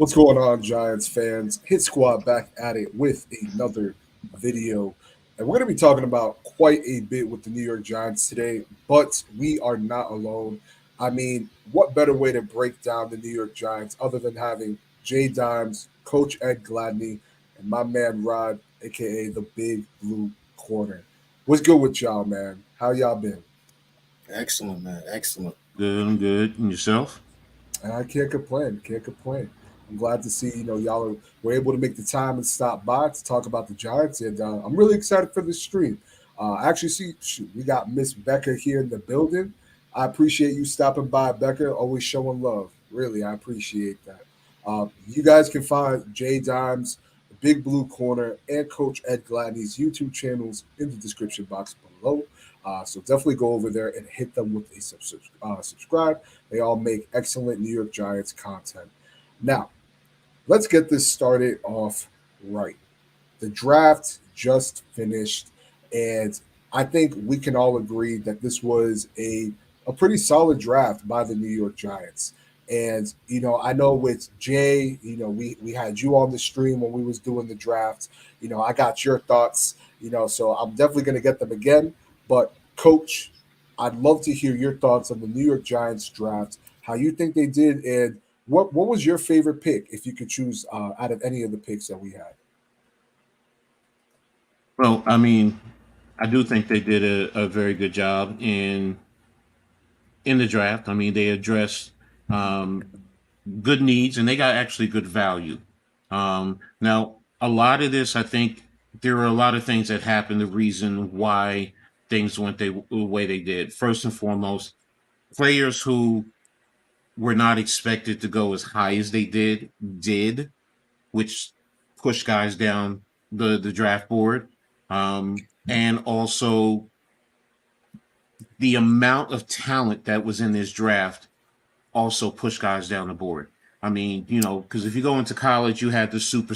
What's going on, Giants fans? Hit Squad back at it with another video. And we're going to be talking about quite a bit with the New York Giants today, but we are not alone. I mean, what better way to break down the New York Giants other than having Jay Dimes, Coach Ed Gladney, and my man Rod, aka the Big Blue Corner. What's good with y'all, man? How y'all been? Excellent, man. Excellent. Good, I'm good. And yourself? And I can't complain. Can't complain. I'm glad to see y'all were able to make the time and stop by to talk about the Giants, and I'm really excited for this stream. I actually see shoot, we got Miss Becca here in the building. I appreciate you stopping by, Becca. Always showing love. Really, I appreciate that. You guys can find Jay Dimes, the Big Blue Corner, and Coach Ed Gladney's YouTube channels in the description box below. So definitely go over there and hit them with a subscribe. They all make excellent New York Giants content. Now, let's get this started off right. The draft just finished, and I think we can all agree that this was a pretty solid draft by the New York Giants. And I know with Jay, we had you on the stream when we was doing the draft. I got your thoughts. So I'm definitely going to get them again. But Coach, I'd love to hear your thoughts on the New York Giants draft, how you think they did, and what was your favorite pick if you could choose out of any of the picks that we had? Well, I mean, I do think they did a very good job in the draft. I mean, they addressed um, good needs and they got actually good value. Now, a lot of this, I think, there are a lot of things that happened. The reason why things went the way they did. First and foremost, players who were not expected to go as high as they did, which pushed guys down the draft board. And also the amount of talent that was in this draft also pushed guys down the board. I mean, because if you go into college, you had the super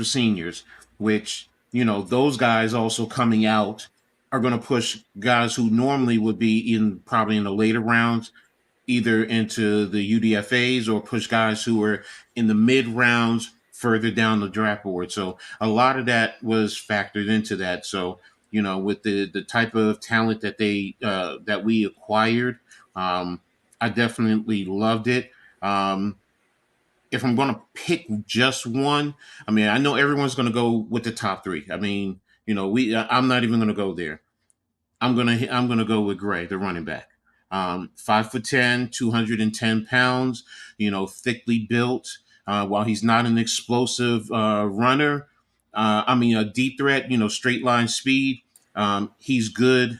seniors, which those guys also coming out are going to push guys who normally would be in probably in the later rounds either into the UDFAs or push guys who are in the mid rounds further down the draft board. So a lot of that was factored into that. So with the type of talent that we acquired, I definitely loved it. If I'm going to pick just one, I mean, I know everyone's going to go with the top three. I mean, I'm not even going to go there. I'm gonna go with Gray, the running back. 5'10", 210 pounds. Thickly built. While he's not an explosive runner, I mean a deep threat. Straight line speed. He's good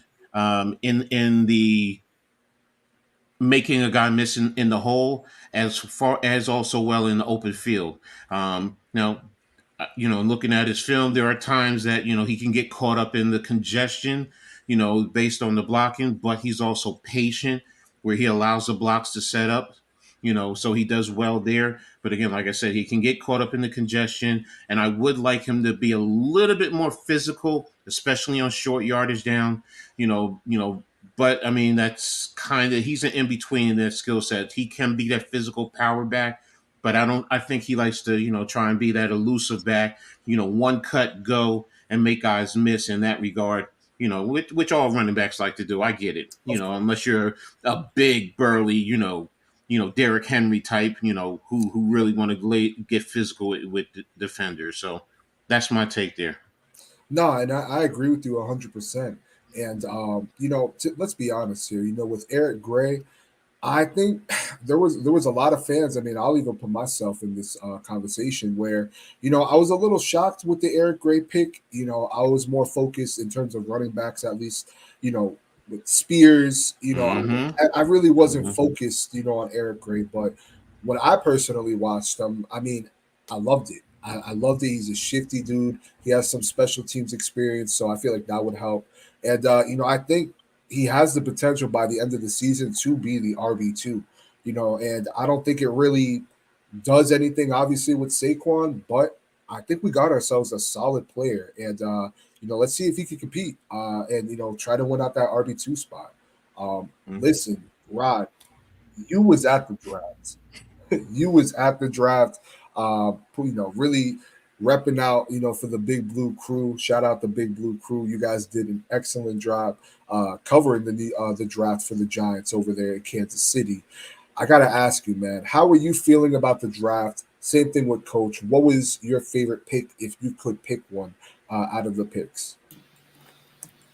in the making a guy miss in the hole as far as also well in the open field. Now, looking at his film, there are times that, he can get caught up in the congestion, based on the blocking, but he's also patient where he allows the blocks to set up, so he does well there. But again, like I said, he can get caught up in the congestion, and I would like him to be a little bit more physical, especially on short yardage down, but I mean, that's kind of, he's an in between in that skill set. He can be that physical power back, but I think he likes to, try and be that elusive back, one cut go and make guys miss in that regard, which all running backs like to do. I get it, Of unless you're a big, burly, Derrick Henry type, who really want to get physical with the defenders. So that's my take there. No, and I agree with you 100%. And let's be honest here. With Eric Gray, I think there was a lot of fans. I mean, I'll even put myself in this conversation where I was a little shocked with the Eric Gray pick. I was more focused in terms of running backs, at least. With Spears. Mm-hmm. I really wasn't Mm-hmm. focused on Eric Gray, but when I personally watched him, I mean, I loved it. I loved it. He's a shifty dude. He has some special teams experience, so I feel like that would help. And I think he has the potential by the end of the season to be the RB2. And I don't think it really does anything obviously with Saquon, but I think we got ourselves a solid player, and let's see if he can compete and try to win out that RB2 spot. Listen, Rod, you was at the draft. You was at the draft. Really repping out, for the Big Blue crew. Shout out the Big Blue crew. You guys did an excellent job covering the draft for the Giants over there in Kansas City. I gotta ask you, man, how were you feeling about the draft? Same thing with Coach. What was your favorite pick if you could pick one out of the picks?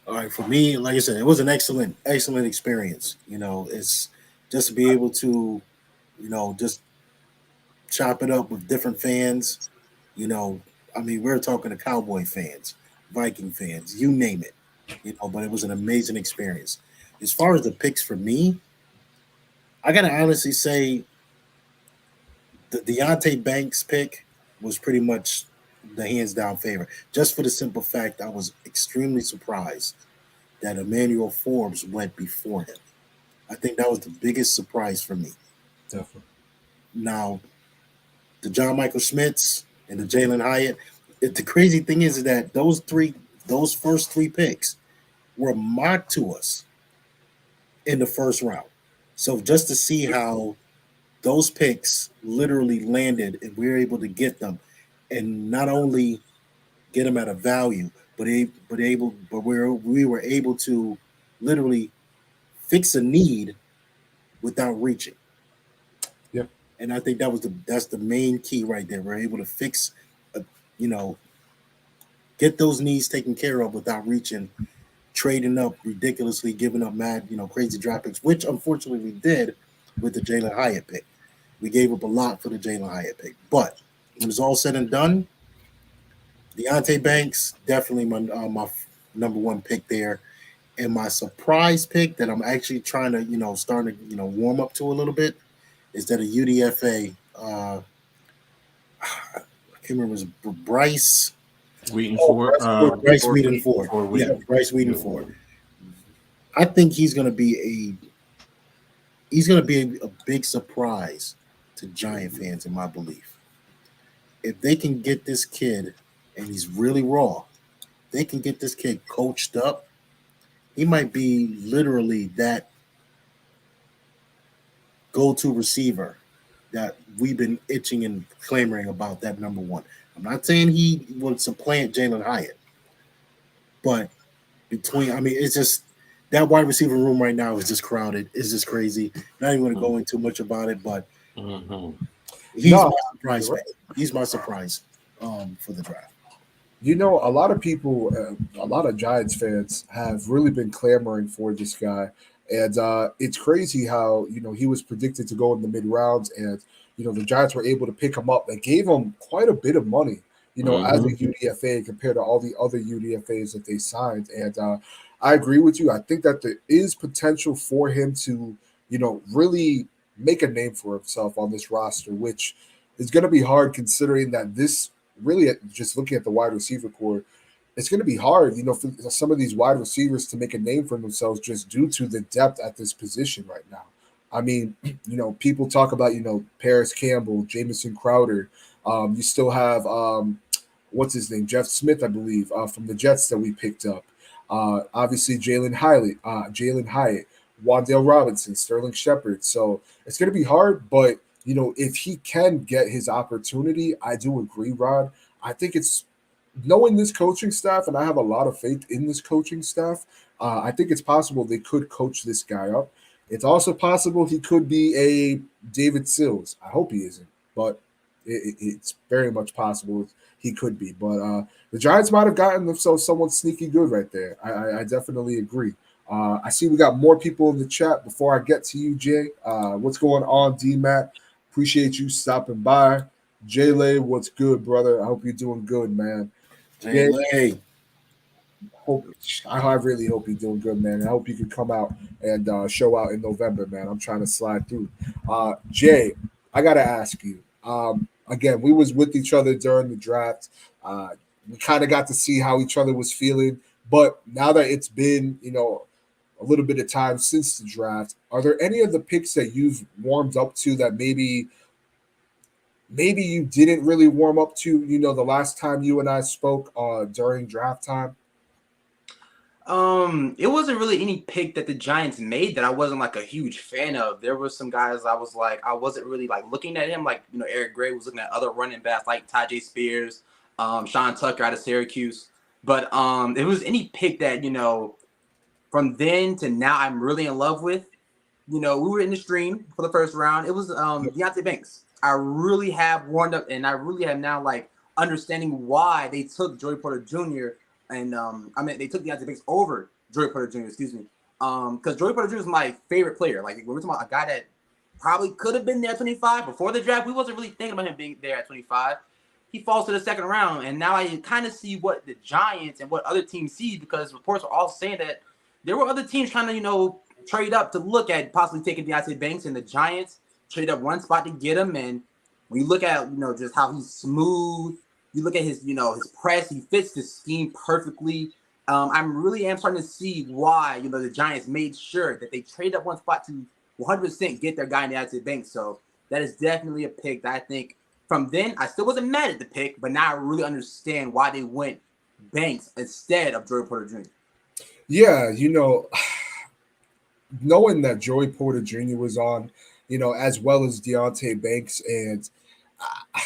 All right, for me, like I said, it was an excellent experience. It's just to be able to, just chop it up with different fans. You know, I mean, we're talking to Cowboy fans, Viking fans, you name it. But it was an amazing experience. As far as the picks for me, I gotta honestly say the Deontay Banks pick was pretty much the hands down favorite. Just for the simple fact, I was extremely surprised that Emmanuel Forbes went before him. I think that was the biggest surprise for me. Definitely. Now, the John Michael Schmitz and the Jalen Hyatt. The crazy thing is that those first three picks were mocked to us in the first round. So just to see how those picks literally landed and we were able to get them, and not only get them at a value, but we were able to literally fix a need without reaching. Yep. And I think that's the main key right there. We're able to fix, a, you know, get those needs taken care of without reaching, trading up ridiculously, giving up mad, crazy draft picks, which unfortunately we did with the Jalen Hyatt pick. We gave up a lot for the Jalen Hyatt pick, but when it's all said and done, Deontay Banks definitely my number one pick there, and my surprise pick that I'm actually trying to starting to warm up to a little bit is that a UDFA. I can't remember. It was Bryce. Waiting Oh, for Bryce Whedon Ford. Yeah, Whedon. Bryce Whedon Ford. I think he's gonna be a big surprise to Giant fans, in my belief. If they can get this kid, and he's really raw, they can get this kid coached up. He might be literally that go-to receiver that we've been itching and clamoring about. That number one. I'm not saying he would supplant Jalen Hyatt, but it's just that wide receiver room right now is just crowded. It's just crazy. Not even going to go into much about it, but Mhm. he's No, my surprise. you're right. He's my surprise for the draft. A lot of people, a lot of Giants fans have really been clamoring for this guy, and it's crazy how he was predicted to go in the mid rounds, and the Giants were able to pick him up. They gave him quite a bit of money, as a Mhm. UDFA compared to all the other UDFA's that they signed. And I agree with you. I think that there is potential for him to, really make a name for himself on this roster, which is going to be hard considering that this really just looking at the wide receiver core, it's going to be hard, for some of these wide receivers to make a name for themselves just due to the depth at this position right now. I mean, people talk about, Paris Campbell, Jamison Crowder. You still have, what's his name? Jeff Smith, I believe, from the Jets that we picked up. Obviously, Jalen Hyatt, Wandale Robinson, Sterling Shepard. So it's going to be hard, but if he can get his opportunity, I do agree, Rod. I think it's knowing this coaching staff, and I have a lot of faith in this coaching staff. I think it's possible they could coach this guy up. It's also possible he could be a David Sills. I hope he isn't, but it's very much possible he could be. But the Giants might have gotten themselves someone sneaky good right there. I definitely agree. I see we got more people in the chat. Before I get to you, Jay, what's going on, D Matt? Appreciate you stopping by. Jay Lay, what's good, brother? I hope you're doing good, man. Jay Yeah, Lay. hope I really hope you're doing good, man. I hope you can come out and show out in November, man. I'm trying to slide through. Jay, I gotta ask you. Again, we was with each other during the draft. We kind of got to see how each other was feeling, but now that it's been, a little bit of time since the draft, are there any of the picks that you've warmed up to that maybe you didn't really warm up to, the last time you and I spoke during draft time? It wasn't really any pick that the Giants made that I wasn't like a huge fan of. There were some guys I was like, I wasn't really like looking at him. Like, Eric Gray was looking at other running backs like Tajay Spears, Sean Tucker out of Syracuse. But it was any pick that, from then to now I'm really in love with. We were in the stream for the first round. It was Deontay Banks. I really have warmed up, and I really have now like understanding why they took Joey Porter Jr. and they took Deontay Banks over Joey Porter Jr. Excuse me, because Joey Porter Jr. is my favorite player. Like when we're talking about a guy that probably could have been there at 25 before the draft, we wasn't really thinking about him being there at 25. He falls to the second round, and now I kind of see what the Giants and what other teams see because reports are all saying that there were other teams trying to trade up to look at possibly taking Deontay Banks, and the Giants trade up one spot to get him. And when you look at just how he's smooth, you look at his his press, he fits the scheme perfectly. I'm really am starting to see why the Giants made sure that they traded up one spot to 100% get their guy Deontay Banks. So that is definitely a pick that I think from then I still wasn't mad at the pick, but now I really understand why they went Banks instead of Joey Porter Jr. Yeah, knowing that Joey Porter Jr. was on, as well as Deontay Banks, and uh,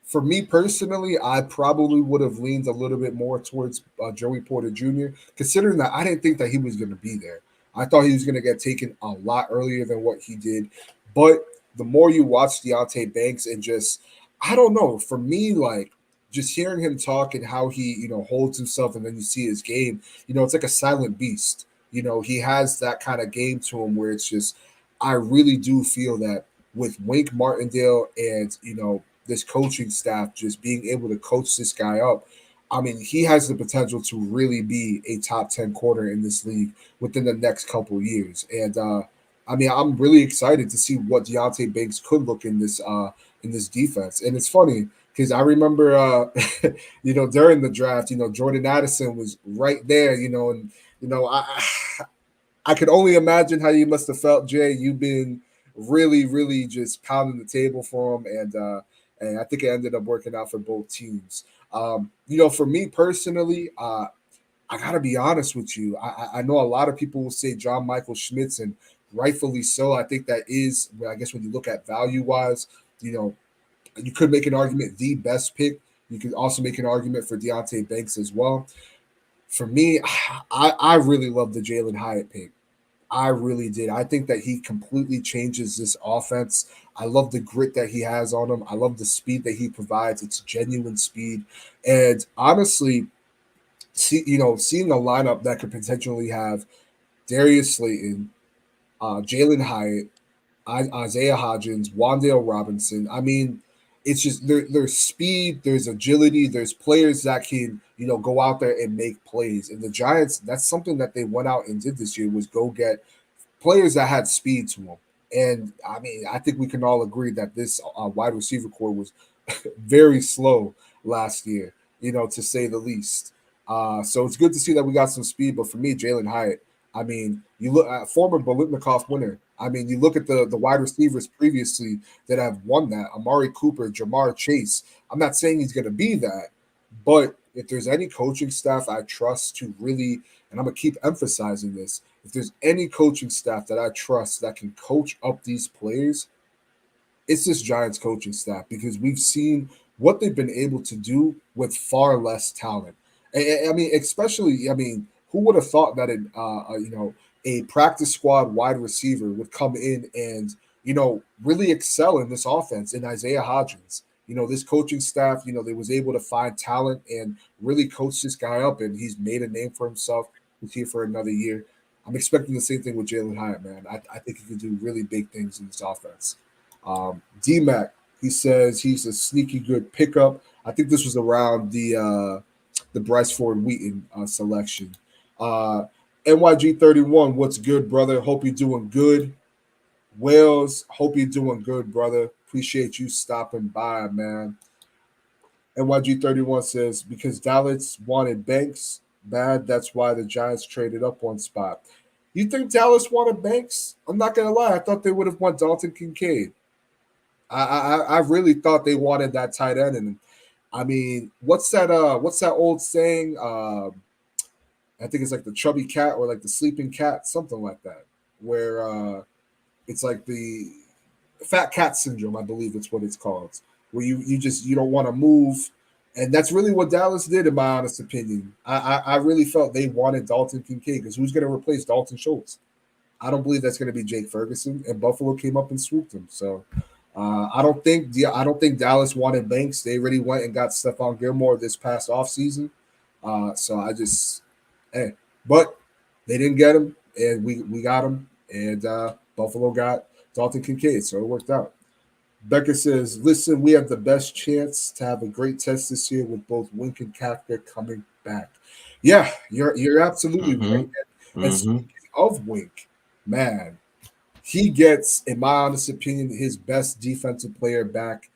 for me personally, I probably would have leaned a little bit more towards Joey Porter Jr., considering that I didn't think that he was going to be there. I thought he was going to get taken a lot earlier than what he did. But the more you watch Deontay Banks and just, I don't know, for me, like, just hearing him talk and how he, holds himself and then you see his game, it's like a silent beast. He has that kind of game to him where it's just, I really do feel that with Wink Martindale and, this coaching staff just being able to coach this guy up, I mean, he has the potential to really be a top 10 corner in this league within the next couple of years. And I mean, I'm really excited to see what Deontay Banks could look in this defense. And it's funny because I remember during the draft, Jordan Addison was right there, and I could only imagine how you must have felt, Jay. You've been really, really just pounding the table for him, and I think it ended up working out for both teams. For me personally, I gotta be honest with you. I know a lot of people will say John Michael Schmitz, and rightfully so. I think that is, I guess, when you look at value wise, you could make an argument the best pick. You could also make an argument for Deontay Banks as well. For me, I really love the Jalen Hyatt pick. I really did. I think that he completely changes this offense. I love the grit that he has on him. I love the speed that he provides. It's genuine speed. And honestly, seeing a lineup that could potentially have Darius Slayton, Jalen Hyatt, Isaiah Hodgins, Wandale Robinson. I mean, it's just there's speed, there's agility, there's players that can go out there and make plays. And the Giants, that's something that they went out and did this year was go get players that had speed to them. And I mean, I think we can all agree that this wide receiver core was very slow last year, to say the least. So it's good to see that we got some speed. But for me, Jalen Hyatt, I mean, you look at former Bolitnikoff winner. I mean, you look at the wide receivers previously that have won that: Amari Cooper, Jamar Chase. I'm not saying he's going to be that, but if there's any coaching staff I trust to really, and I'm going to keep emphasizing this, if there's any coaching staff that I trust that can coach up these players, it's this Giants coaching staff because we've seen what they've been able to do with far less talent. I mean, especially, I mean, who would have thought that a practice squad wide receiver would come in and really excel in this offense in Isaiah Hodgins. This coaching staff, they was able to find talent and really coach this guy up, and he's made a name for himself. He's here for another year. I'm expecting the same thing with Jalen Hyatt, man. I think he can do really big things in this offense. D-Mac, he says he's a sneaky good pickup. I think this was around the Bryce Ford Wheaton selection. NYG31, what's good, brother? Hope you're doing good. Wales, hope you're doing good, brother. Appreciate you stopping by, man. NYG31 says, because Dallas wanted Banks bad, that's why the Giants traded up one spot. You think Dallas wanted Banks? I'm not going to lie. I thought they would have won Dalton Kincaid. I really thought they wanted that tight end. And I mean, what's that old saying? I think it's like the chubby cat or like the sleeping cat, something like that, where it's like the fat cat syndrome, I believe it's what it's called, where you don't want to move, and that's really what Dallas did, in my honest opinion. I really felt they wanted Dalton Kincaid because who's going to replace Dalton Schultz? I don't believe that's going to be Jake Ferguson, and Buffalo came up and swooped him. So I don't think Dallas wanted Banks. They already went and got Stephon Gilmore this past offseason. So I just, hey, but they didn't get him, and we got him, and Buffalo got Dalton Kincaid, so it worked out. Becca says, "Listen, we have the best chance to have a great test this year with both Wink and Kafka coming back." Yeah, you're absolutely right. And Mm-hmm. speaking of Wink, man, he gets, in my honest opinion, his best defensive player back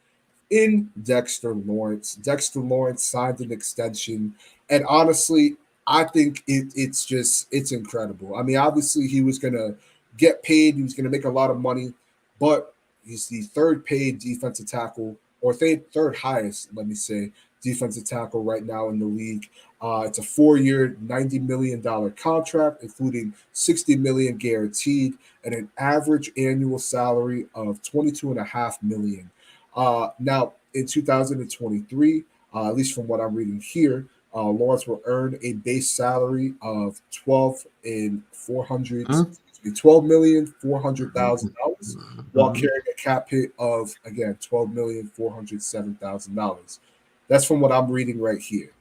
in Dexter Lawrence. Dexter Lawrence signed an extension, and honestly, I think it's incredible. I mean, obviously, he was gonna get paid. He was gonna make a lot of money, but he's the third paid defensive tackle, or third highest, let me say, defensive tackle right now in the league. It's a 4-year, $90 million contract, including $60 million guaranteed, and an average annual salary of $22.5 million. Now, in 2023, at least from what I'm reading here, Lawrence will earn a base salary of 12,400,000 while carrying a cap hit of, again, $12,407,000. That's from what I'm reading right here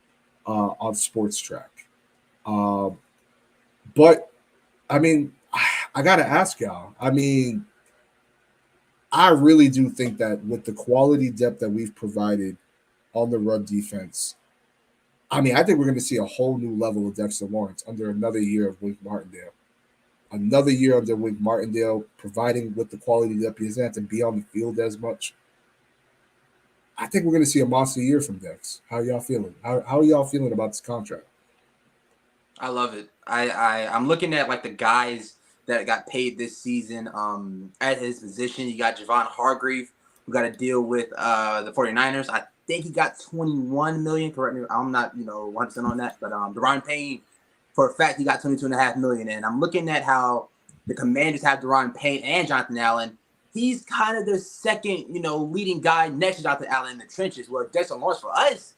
on Sports Track. But I mean, I gotta ask y'all. I mean, I really do think that with the quality depth that we've provided on the run defense, I mean, I think we're going to see a whole new level of Dexter Lawrence under another year of Wink Martindale. Another year under Wink Martindale, providing with the quality depth, he doesn't have to be on the field as much. I think we're going to see a monster year from Dex. How y'all feeling? How are y'all feeling about this contract? I love it. I'm looking at like the guys that got paid this season at his position. You got Javon Hargrave, who got to deal with the 49ers. I think he got $21 million. Correct me, I'm not 100% on that, but Deron Payne, for a fact, he got $22.5 million. And I'm looking at how the Commanders have Deron Payne and Jonathan Allen. He's kind of their second, leading guy next to Jonathan Allen in the trenches, where Dexter Lawrence for us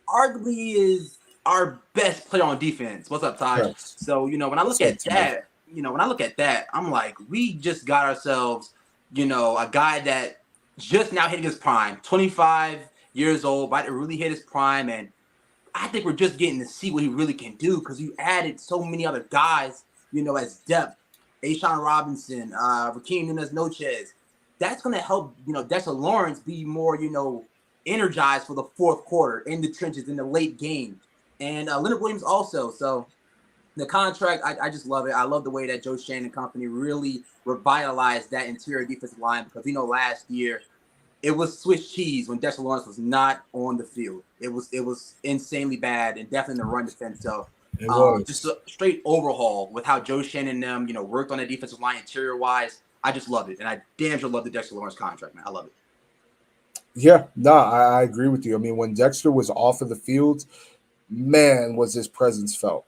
arguably is our best player on defense. What's up, Taj? Yes. So, when I look at that, I'm like, we just got ourselves, a guy that just now hitting his prime, 25 years old, about to really hit his prime. And I think we're just getting to see what he really can do, because you added so many other guys, as depth. Ashawn Robinson, Raheem Nunez-Noches. That's going to help, Dexter Lawrence be more, energized for the fourth quarter, in the trenches, in the late game. And Leonard Williams also. So the contract, I just love it. I love the way that Joe Shannon and company really revitalized that interior defensive line, because, last year it was Swiss cheese when Dexter Lawrence was not on the field. It was insanely bad, and definitely in the run defense. So just a straight overhaul with how Joe Shannon and them, worked on the defensive line interior wise. I just love it, and I damn sure love the Dexter Lawrence contract, man. I love it. Yeah, no, I agree with you. I mean, when Dexter was off of the field, man, was his presence felt.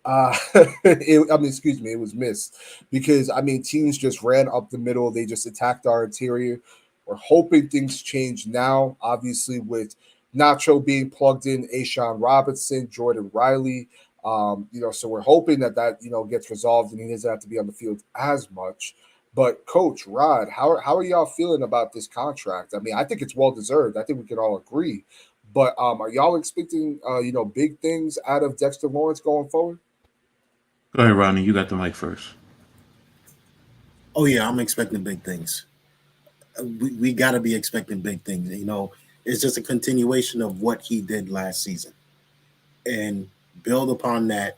It was missed, because teams just ran up the middle. They just attacked our interior. We're hoping things change now, obviously, with Nacho being plugged in, Ashawn Robinson, Jordan Riley. So we're hoping that gets resolved and he doesn't have to be on the field as much. But Coach Rod, how are y'all feeling about this contract? I mean, I think it's well deserved. I think we can all agree. But are y'all expecting big things out of Dexter Lawrence going forward? Go ahead, Ronnie. You got the mic first. Oh yeah, I'm expecting big things. We got to be expecting big things. It's just a continuation of what he did last season, and build upon that.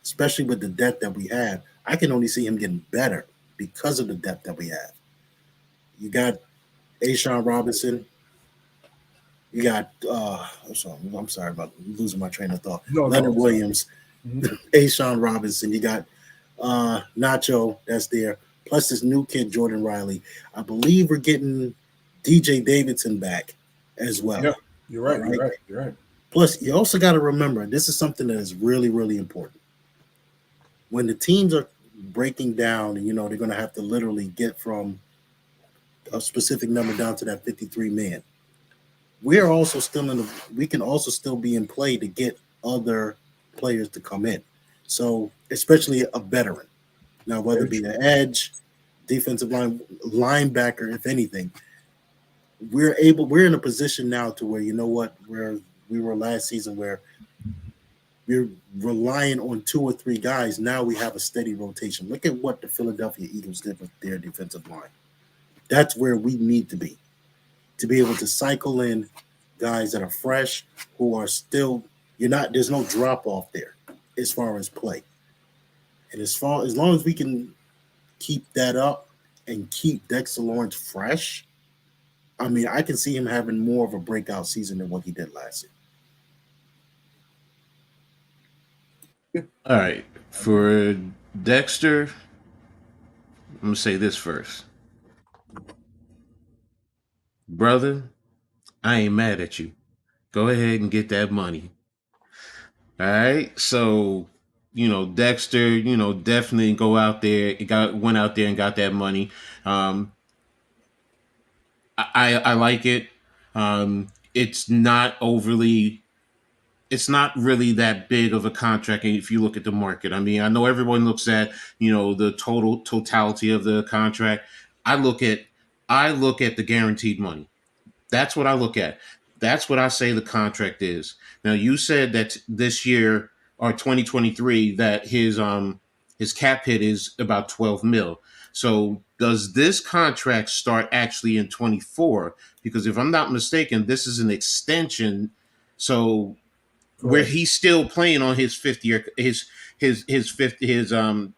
Especially with the depth that we have, I can only see him getting better because of the depth that we have. You got Ashawn Robinson. You got I'm sorry about losing my train of thought. Leonard Williams, Ashawn Robinson. You got Nacho that's there. Plus this new kid, Jordan Riley. I believe we're getting DJ Davidson back as well. Yeah, you're right. You're right. Plus, you also got to remember, this is something that is really, really important. when the teams are breaking down, and they're going to have to literally get from a specific number down to that 53 man. We're also still in the. We can also still be in play to get other players to come in. So especially a veteran. Now, whether Very it be true. the edge, defensive line, linebacker, if anything, we're in a position now to where, what, where we were last season, where we're relying on two or three guys. Now we have a steady rotation. Look at what the Philadelphia Eagles did with their defensive line. That's where we need to be able to cycle in guys that are fresh, who are still, there's no drop off there as far as play. And as long as we can keep that up and keep Dexter Lawrence fresh, I mean, I can see him having more of a breakout season than what he did last All right. For Dexter, I'm going to say this first. Brother, I ain't mad at you. Go ahead and get that money. All right. So, Dexter, definitely go out there. Went out there and got that money. Um, I like it. It's not overly. It's not really that big of a contract if you look at the market. I mean, I know everyone looks at the totality of the contract. I look at I look at the guaranteed money. That's what I look at. That's what I say the contract is. Now you said that this year or 2023 that his cap hit is about 12 mil. So does this contract start actually in 24? Because if I'm not mistaken, this is an extension. So where Correct. he's still playing on his fifth year, his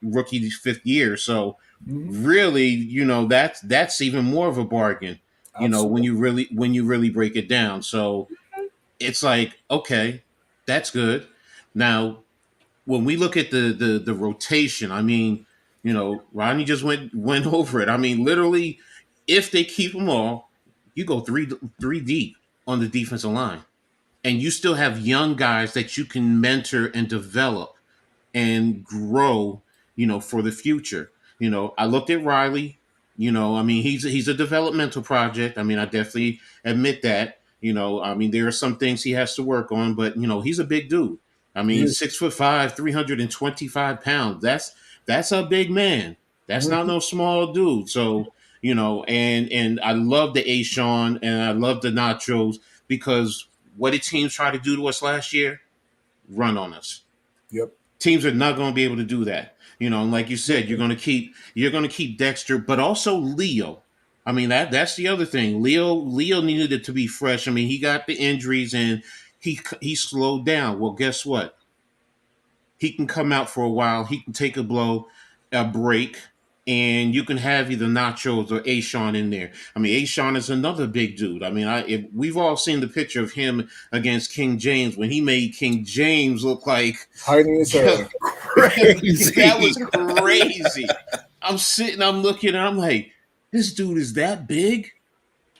rookie fifth year. So Mhm. really, that's even more of a bargain. When Absolutely. you really break it down. So it's like, okay, that's good. Now, when we look at the rotation, I mean, Rodney just went over it. I mean, literally, if they keep them all, you go three deep on the defensive line, and you still have young guys that you can mentor and develop and grow, for the future. I looked at Riley. I mean, he's a developmental project. I mean, I definitely admit that. I mean, there are some things he has to work on, but he's a big dude. I He mean, is. 6'5", 325 pounds. That's a big man. That's not Mhm. no small dude. So, and I love the A Sean and I love the nachos because what did teams try to do to us last year? Run on us. Yep. Teams are not going to be able to do that. And like you said, you're going to keep Dexter, but also Leo. I mean, that's the other thing. Leo needed it to be fresh. I mean, he got the injuries and he slowed down. Well, guess what? He can come out for a while. He can take a break, and you can have either Nachos or Ashawn in there. I mean, Ashawn is another big dude. I mean, if we've all seen the picture of him against King James when he made King James look like Hiding his hair. that crazy. was crazy. I'm looking, and I'm like, this dude is that big?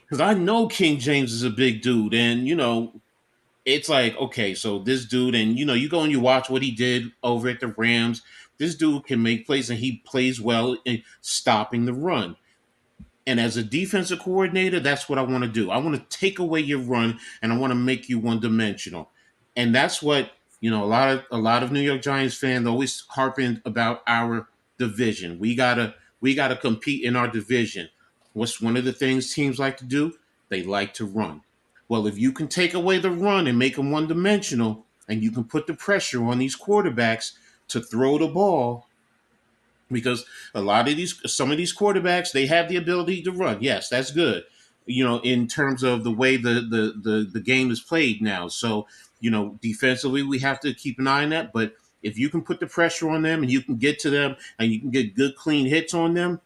Because I know King James is a big dude, and it's like, okay, so this dude, and you go and you watch what he did over at the Rams. This dude can make plays, and he plays well in stopping the run. And as a defensive coordinator, that's what I want to do. I want to take away your run and I want to make you one dimensional. And that's what, a lot of New York Giants fans always harping about our division. We gotta compete in our division. What's one of the things teams like to do? They like to run. Well, if you can take away the run and make them one dimensional, and you can put the pressure on these quarterbacks to throw the ball, because some of these quarterbacks, they have the ability to run. Yes, that's good. In terms of the way the game is played now. So, defensively we have to keep an eye on that. But if you can put the pressure on them and you can get to them and you can get good clean hits on them,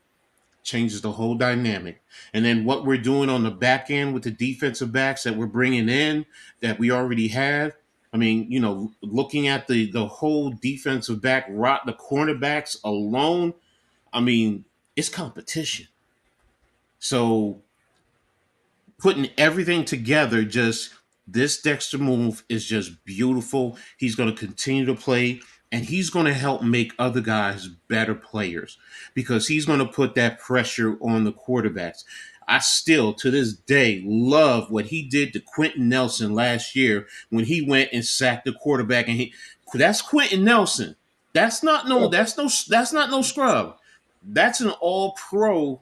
changes the whole dynamic. And then what we're doing on the back end with the defensive backs that we're bringing in that we already have. I mean, looking at the whole defensive back rot, the cornerbacks alone. I mean, it's competition. So putting everything together, just this Dexter move is just beautiful. He's going to continue to play and he's going to help make other guys better players because he's going to put that pressure on the quarterbacks. I still, to this day, love what he did to Quentin Nelson last year when he went and sacked the quarterback. And that's Quentin Nelson. That's not no scrub. That's an all pro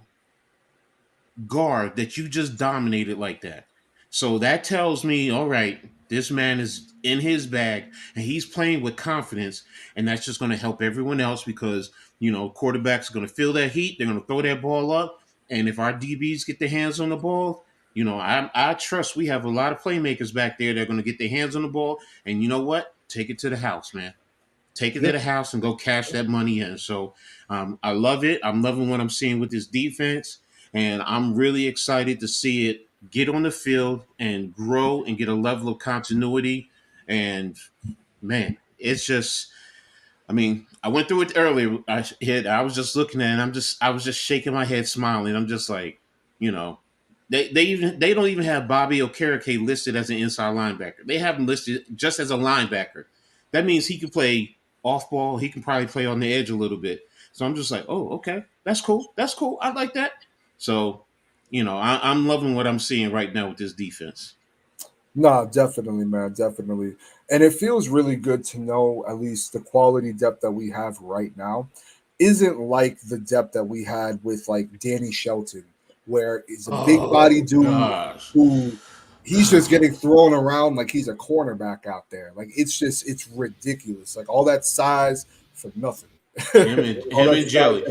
guard that you just dominated like that. So that tells me, all right, this man is in his bag and he's playing with confidence, and that's just going to help everyone else because quarterbacks are going to feel that heat. They're going to throw that ball up, and if our DBs get their hands on the ball, I trust we have a lot of playmakers back there that are going to get their hands on the ball, and you know what? Take it to the house, man. Take it to the house and go cash that money in. So I love it. I'm loving what I'm seeing with this defense. And I'm really excited to see it get on the field and grow and get a level of continuity. And man, it's just, I mean, I went through it earlier. I was just looking at it, and I was just shaking my head, smiling. I'm just like, they don't even have Bobby Okereke listed as an inside linebacker. They have him listed just as a linebacker. That means he can play off ball. He can probably play on the edge a little bit. So I'm just like, oh, okay, that's cool. That's cool. I like that. So, I'm loving what I'm seeing right now with this defense. No, definitely, man, definitely. And it feels really good to know at least the quality depth that we have right now isn't like the depth that we had with like Danny Shelton, where he's a big body dude Gosh. who he's just getting thrown around like he's a cornerback out there. Like it's ridiculous. Like all that size for nothing. Him and Jelly.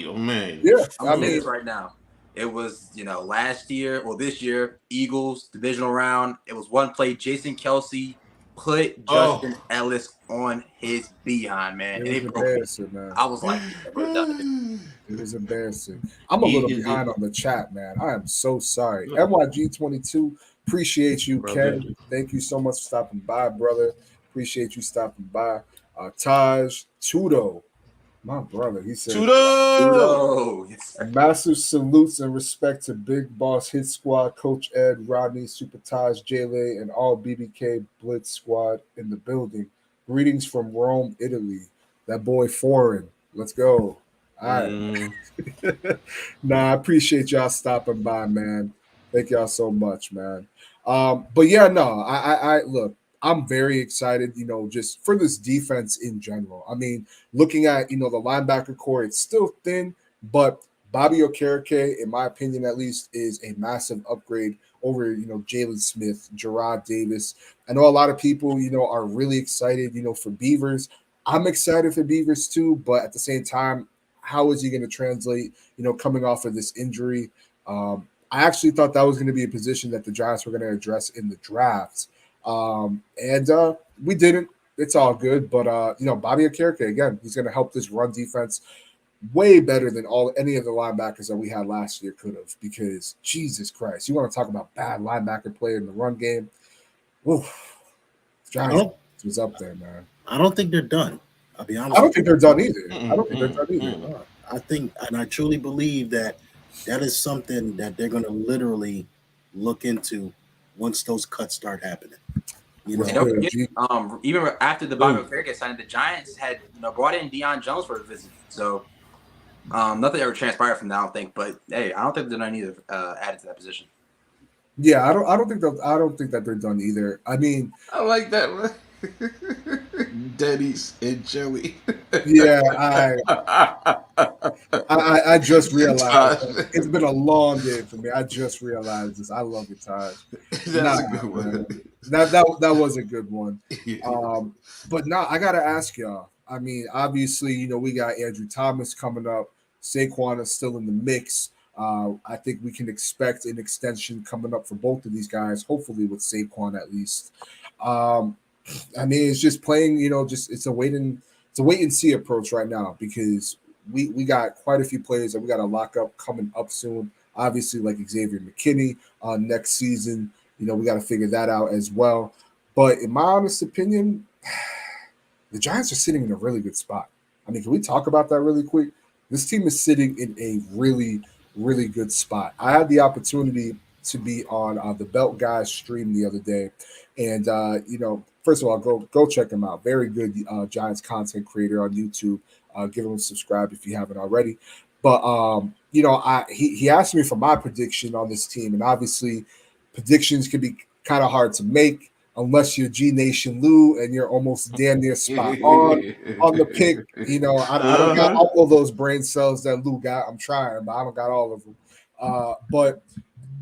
Oh man. Yeah, I'm saying this right now. It was, last year or this year, Eagles divisional round. It was one play. Jason Kelsey put Justin Ellis on his behind, man. It was embarrassing, man. I was like, it was embarrassing. I'm a little behind on the chat, man. I am so sorry. MYG22, appreciate you, Ken. Thank you so much for stopping by, brother. Appreciate you stopping by. Taj Tudo, my brother, he said, Tudo! Massive salutes and respect to Big Boss Hit Squad, Coach Ed, Rodney, Super Taj, Jaylee, and all BBK Blitz Squad in the building. Greetings from Rome, Italy. That boy foreign. Let's go. All right. Nah, I appreciate y'all stopping by, man. Thank y'all so much, man. But yeah, no, I look. I'm very excited, just for this defense in general. I mean, looking at, the linebacker core, it's still thin, but Bobby Okereke, in my opinion at least, is a massive upgrade over, Jalen Smith, Gerard Davis. I know a lot of people, are really excited, for Beavers. I'm excited for Beavers too, but at the same time, how is he going to translate, coming off of this injury? I actually thought that was going to be a position that the Giants were going to address in the draft. And we didn't. It's all good, but Bobby Okereke, again, he's going to help this run defense way better than any of the linebackers that we had last year could have. Because Jesus Christ, you want to talk about bad linebacker play in the run game? Giants was up there, man. I don't think they're done. I'll be honest. I don't think they're done either. I think, and I truly believe that is something that they're going to literally look into once those cuts start happening. Don't forget, even after the Bobby Okereke signed, the Giants had brought in Deion Jones for a visit. So nothing ever transpired from that, I don't think. But hey, I don't think they're done either. Added to that position. Yeah, I don't think that they're done either. I mean, I like that. Denny's and Jelly. Yeah, I just realized it's been a long day for me. I just realized this. I love it, Taj. That's a good one. That was a good one. But now I gotta ask y'all. I mean, obviously, we got Andrew Thomas coming up. Saquon is still in the mix. I think we can expect an extension coming up for both of these guys, hopefully with Saquon at least. I mean, it's just playing, it's a wait and see approach right now because we got quite a few players that we got to lock up coming up soon. Obviously, like Xavier McKinney next season, we got to figure that out as well. But in my honest opinion, the Giants are sitting in a really good spot. I mean, can we talk about that really quick? This team is sitting in a really, really good spot. I had the opportunity to be on the Belt Guys stream the other day. And, first of all, go check him out. Very good Giants content creator on YouTube. Give him a subscribe if you haven't already. But he asked me for my prediction on this team, and obviously, predictions can be kind of hard to make unless you're G Nation Lou and you're almost damn near spot on the pick. I don't got Uh-huh. all of those brain cells that Lou got. I'm trying, but I don't got all of them. But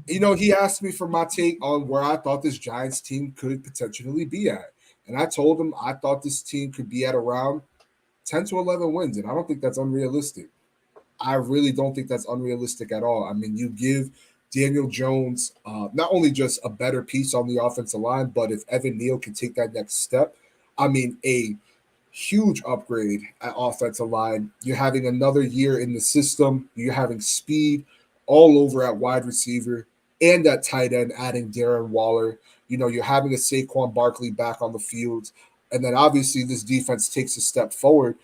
he asked me for my take on where I thought this Giants team could potentially be at. And I told him I thought this team could be at around 10 to 11 wins. And I don't think that's unrealistic. I really don't think that's unrealistic at all. I mean, you give Daniel Jones not only just a better piece on the offensive line, but if Evan Neal can take that next step, I mean, a huge upgrade at offensive line. You're having another year in the system. You're having speed all over at wide receiver and at tight end, adding Darren Waller. You're having a Saquon Barkley back on the field. And then obviously this defense takes a step forward.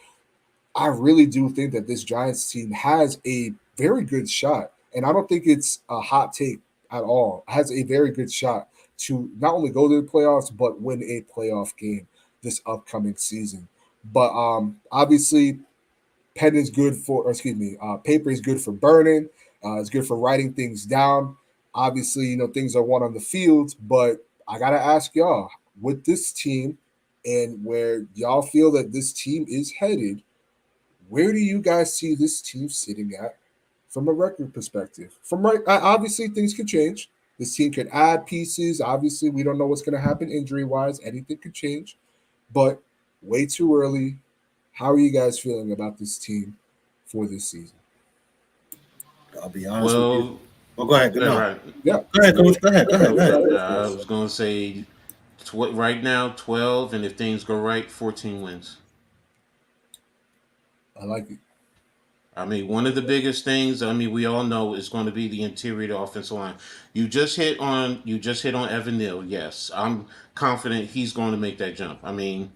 I really do think that this Giants team has a very good shot. And I don't think it's a hot take at all. It has a very good shot to not only go to the playoffs, but win a playoff game this upcoming season. But obviously, pen is good for, or excuse me, paper is good for burning. It's good for writing things down. Obviously, things are won on the field, but I gotta ask y'all, with this team and where y'all feel that this team is headed, where do you guys see this team sitting at from a record perspective? Obviously, things could change. This team could add pieces. Obviously, we don't know what's going to happen injury wise. Anything could change, but way too early. How are you guys feeling about this team for this season? I'll be honest with you. Well, Oh, go ahead. yeah, No, right. Yeah, go ahead, coach. Go ahead. Go ahead. Go ahead. I was going to say right now 12, and if things go right, 14 wins. I like it. I mean, one of the biggest things, I mean, we all know is going to be the interior of the offensive line. You just hit on Evan Neal. Yes, I'm confident he's going to make that jump. I mean,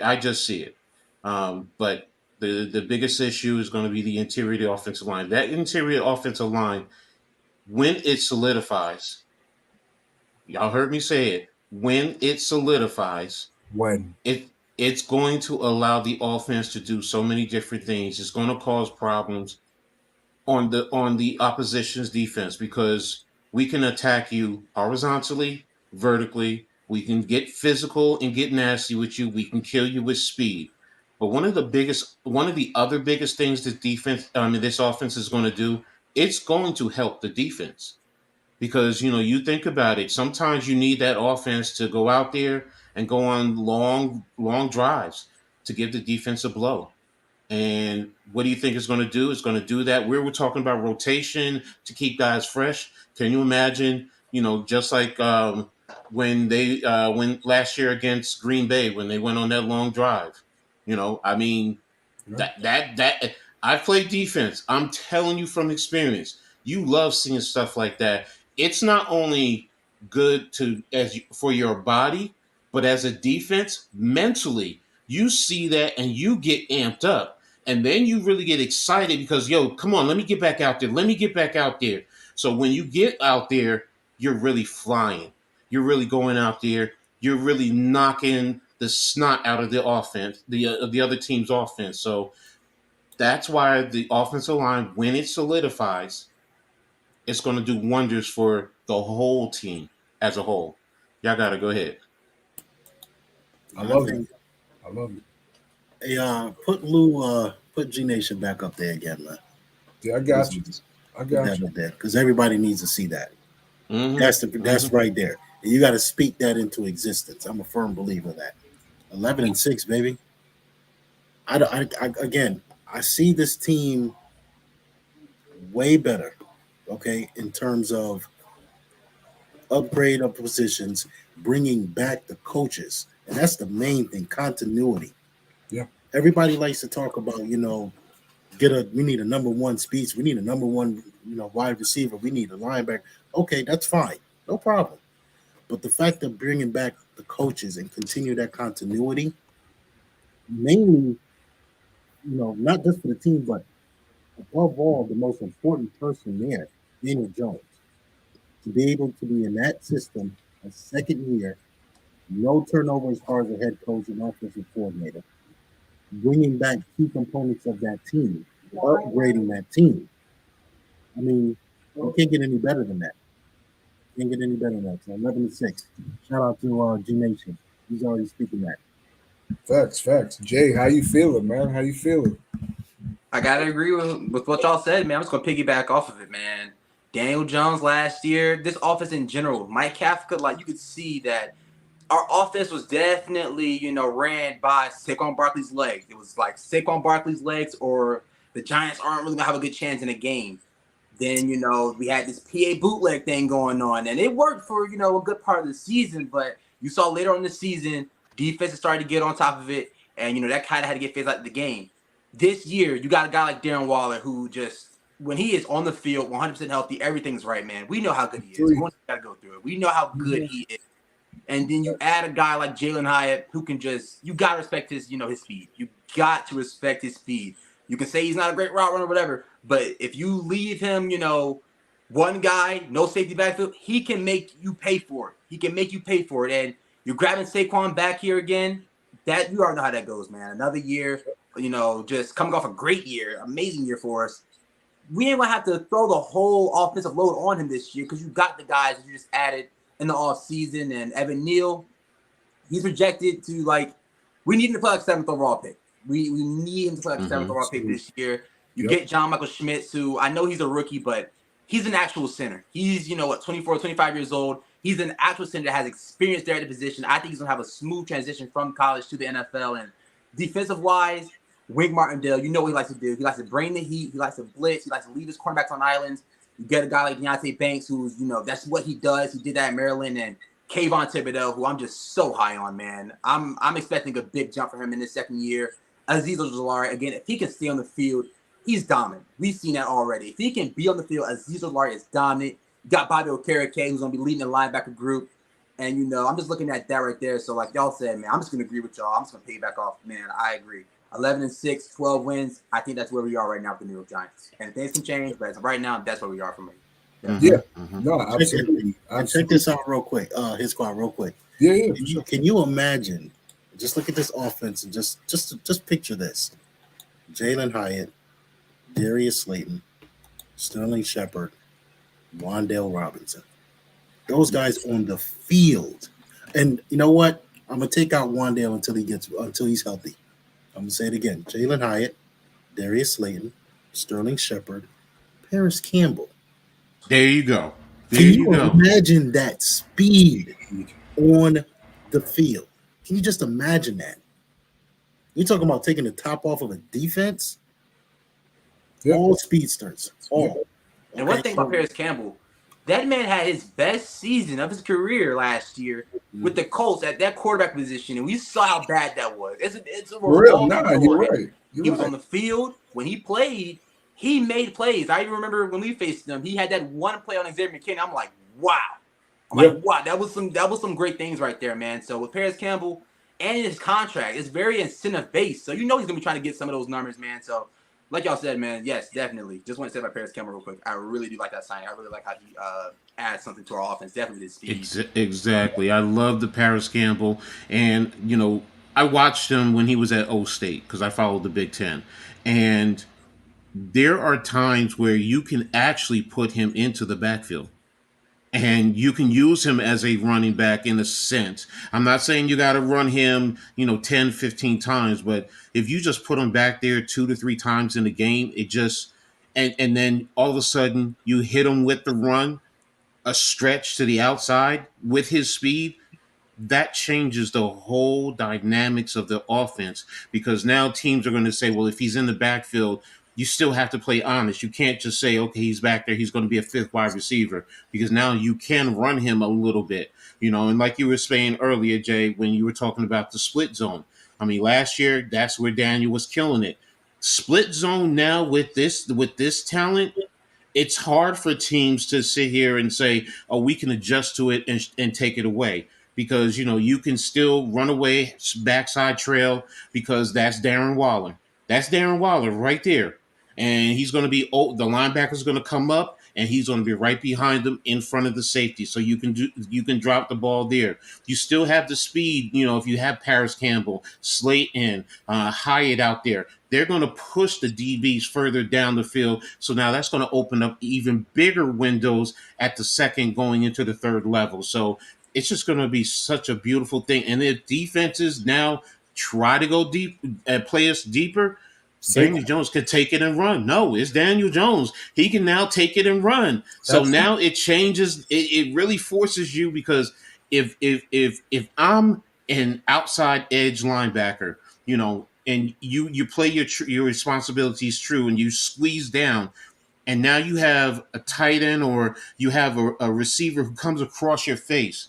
I just see it. But the biggest issue is going to be the interior of the offensive line. That interior offensive line, when it solidifies, y'all heard me say it. When it solidifies, When it's going to allow the offense to do so many different things. It's going to cause problems on the opposition's defense because we can attack you horizontally, vertically. We can get physical and get nasty with you. We can kill you with speed. But one of the other biggest things this offense is going to do, it's going to help the defense because you think about it. Sometimes you need that offense to go out there and go on long, long drives to give the defense a blow. And what do you think it's going to do? It's going to do that. We were talking about rotation to keep guys fresh. Can you imagine? Just like when last year against Green Bay when they went on that long drive. I mean yeah. that I play defense. I'm telling you from experience. You love seeing stuff like that. It's not only good for your body, but as a defense, mentally, you see that and you get amped up. And then you really get excited because, yo, come on, let me get back out there. Let me get back out there. So when you get out there, you're really flying. You're really going out there. You're really knocking the snot out of the offense, the other team's offense. So that's why the offensive line, when it solidifies, it's going to do wonders for the whole team as a whole. Y'all got to go ahead. I I love it. think, I love it. hey, put G Nation back up there again, man. Yeah, I got you. I Put got that you. up there because everybody needs to see that. Mm-hmm. That's Mm-hmm. right there. And you got to speak that into existence. I'm a firm believer of that. 11-6, baby. Again, I see this team way better. Okay, in terms of upgrade of positions, bringing back the coaches, and that's the main thing. Continuity. Yeah. Everybody likes to talk about, we need a number one speech, we need a number one, wide receiver, we need a linebacker. Okay, that's fine, no problem. But the fact of bringing back the coaches and continue that continuity, mainly, not just for the team, but above all, the most important person there, Daniel Jones, to be able to be in that system a second year, No turnover as far as a head coach and offensive coordinator. Bringing back key components of that team, upgrading that team. I mean, you can't get any better than that. Can't get any better than that. So 11-6. Shout out to G Nation. He's already speaking that. Facts. Jay, how you feeling, man? How you feeling? I gotta agree with what y'all said, man. I'm just gonna piggyback off of it, man. Daniel Jones last year, this offense in general, Mike Kafka, like you could see that our offense was definitely, ran by Saquon Barkley's legs. It was like Saquon Barkley's legs, or the Giants aren't really gonna have a good chance in a game. Then, we had this PA bootleg thing going on, and it worked for, a good part of the season. But you saw later on in the season, defenses started to get on top of it, and, that kind of had to get phased out of the game. This year, you got a guy like Darren Waller who just, when he is on the field, 100% healthy, everything's right, man. We know how good he is. We won't got to go through it. We know how good he is. And then you add a guy like Jalen Hyatt who can you got to respect his, his speed. You got to respect his speed. You can say he's not a great route runner or whatever, but if you leave him, one guy, no safety backfield, he can make you pay for it. He can make you pay for it. And you're grabbing Saquon back here again. That you already know how that goes, man. Another year, just coming off a great year, amazing year for us. We ain't gonna have to throw the whole offensive load on him this year because you got the guys that you just added in the off season. And Evan Neal, he's projected to we need him to play like 7th overall pick. We need him to play like 7th overall pick this year. You get John Michael Schmitz, who I know he's a rookie, but he's an actual center. He's 24, 25 years old. He's an actual center that has experience there at the position. I think he's gonna have a smooth transition from college to the NFL. And defensive wise, Wink Martindale, you know what he likes to do. He likes to bring the heat. He likes to blitz. He likes to leave his cornerbacks on islands. You get a guy like Deontay Banks, who's, that's what he does. He did that in Maryland. And Kayvon Thibodeau, who I'm just so high on, man. I'm expecting a big jump for him in his second year. Azeez Ojulari, again, if he can stay on the field, he's dominant. We've seen that already. If he can be on the field, Azeez Ojulari is dominant. You got Bobby Okereke, who's going to be leading the linebacker group. And, I'm just looking at that right there. So, like y'all said, man, I'm just going to agree with y'all. I'm just going to piggyback off. Man, I agree. 11-6, 12 wins. I think that's where we are right now with the New York Giants. And things can change, but right now, that's where we are for me. Yeah. No, absolutely. And check this out real quick. His squad real quick. Yeah. Can you imagine? Just look at this offense and just picture this: Jalen Hyatt, Darius Slayton, Sterling Shepard, Wan'Dale Robinson. Those guys on the field. And you know what? I'm gonna take out Wan'Dale until he's healthy. I'm gonna say it again: Jalen Hyatt, Darius Slayton, Sterling Shepard, Paris Campbell. There you go. Can you imagine that speed on the field? Can you just imagine that? You're talking about taking the top off of a defense? Yeah. All speedsters. All. And one thing about Paris Campbell, that man had his best season of his career last year with the Colts at that quarterback position, and we saw how bad that was. It's a real. No, you're right. He was on the field. When he played, he made plays. I even remember when we faced him, he had that one play on Xavier McKinney. I'm like, wow. Wow, that was some great things right there, man. So with Paris Campbell and his contract, it's very incentive based. So he's gonna be trying to get some of those numbers, man. So like y'all said, man, yes, definitely. Just want to say about Paris Campbell real quick. I really do like that signing. I really like how he adds something to our offense. Definitely his speed. Exactly. I love the Paris Campbell, and I watched him when he was at O State because I followed the Big Ten, and there are times where you can actually put him into the backfield. And you can use him as a running back in a sense. I'm not saying you got to run him, 10, 15 times, but if you just put him back there 2 to 3 times in the game, it just, and then all of a sudden you hit him with the run, a stretch to the outside with his speed, that changes the whole dynamics of the offense because now teams are going to say, well, if he's in the backfield, you still have to play honest. You can't just say, okay, he's back there. He's going to be a 5th wide receiver because now you can run him a little bit, and like you were saying earlier, Jay, when you were talking about the split zone. I mean, last year, that's where Daniel was killing it. Split zone now with this talent, it's hard for teams to sit here and say, oh, we can adjust to it and take it away. Because, you can still run away backside trail because that's Darren Waller. That's Darren Waller right there. And he's going to be the linebacker's going to come up and he's going to be right behind them in front of the safety. So you can drop the ball there. You still have the speed. If you have Paris Campbell, Slayton, Hyatt out there, they're going to push the DBs further down the field. So now that's going to open up even bigger windows at the second going into the third level. So it's just going to be such a beautiful thing. And if defenses now try to go deep and play us deeper, Daniel Jones could take it and run. No, it's Daniel Jones. He can now take it and run. So now it changes. It really forces you, because if I'm an outside edge linebacker, and you play your responsibilities true, and you squeeze down, and now you have a tight end or you have a receiver who comes across your face.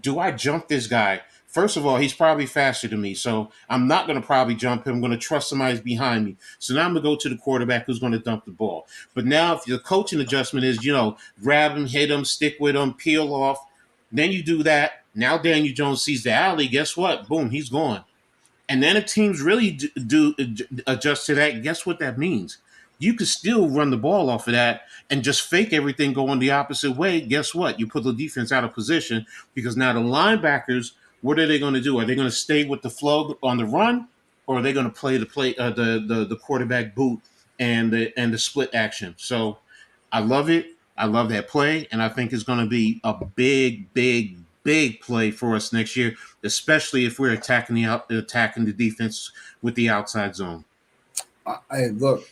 Do I jump this guy? First of all, he's probably faster than me, so I'm not going to probably jump him. I'm going to trust somebody's behind me. So now I'm going to go to the quarterback who's going to dump the ball. But now if your coaching adjustment is, grab him, hit him, stick with him, peel off, then you do that. Now Daniel Jones sees the alley. Guess what? Boom, he's gone. And then if teams really do adjust to that, guess what that means? You could still run the ball off of that and just fake everything going the opposite way. Guess what? You put the defense out of position, because now the linebackers, what are they going to do? Are they going to stay with the flow on the run, or are they going to play the quarterback boot and the split action? So I love it. I love that play, and I think it's going to be a big, big, big play for us next year, especially if we're attacking the defense with the outside zone. Look,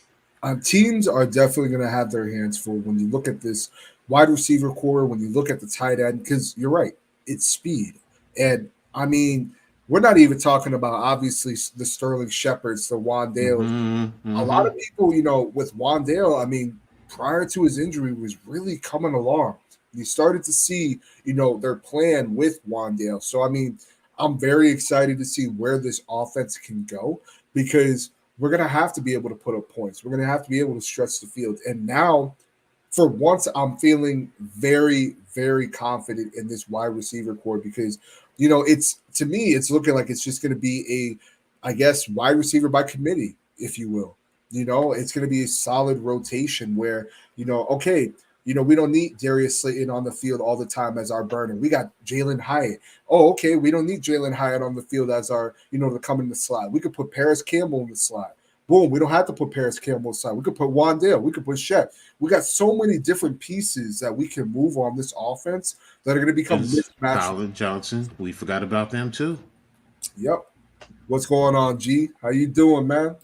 teams are definitely going to have their hands full when you look at this wide receiver core, when you look at the tight end, because you're right, it's speed. And I mean, we're not even talking about obviously the Sterling Shepherds, the Wandale. A lot of people, with Wandale, I mean, prior to his injury, was really coming along. You started to see, their plan with Wandale. So, I mean, I'm very excited to see where this offense can go, because we're going to have to be able to put up points. We're going to have to be able to stretch the field. And now, for once, I'm feeling very, very confident in this wide receiver core, because, to me, it's looking like it's just going to be I guess, wide receiver by committee, if you will. It's going to be a solid rotation where, okay, we don't need Darius Slayton on the field all the time as our burner. We got Jalen Hyatt. Oh, okay, we don't need Jalen Hyatt on the field as our, to come in the slot. We could put Paris Campbell in the slot. Boom, we don't have to put Paris Campbell aside. We could put Wandale. We could put Shep. We got so many different pieces that we can move on this offense that are going to become mismatched. Colin Johnson, we forgot about them too. Yep. What's going on, G? How you doing, man?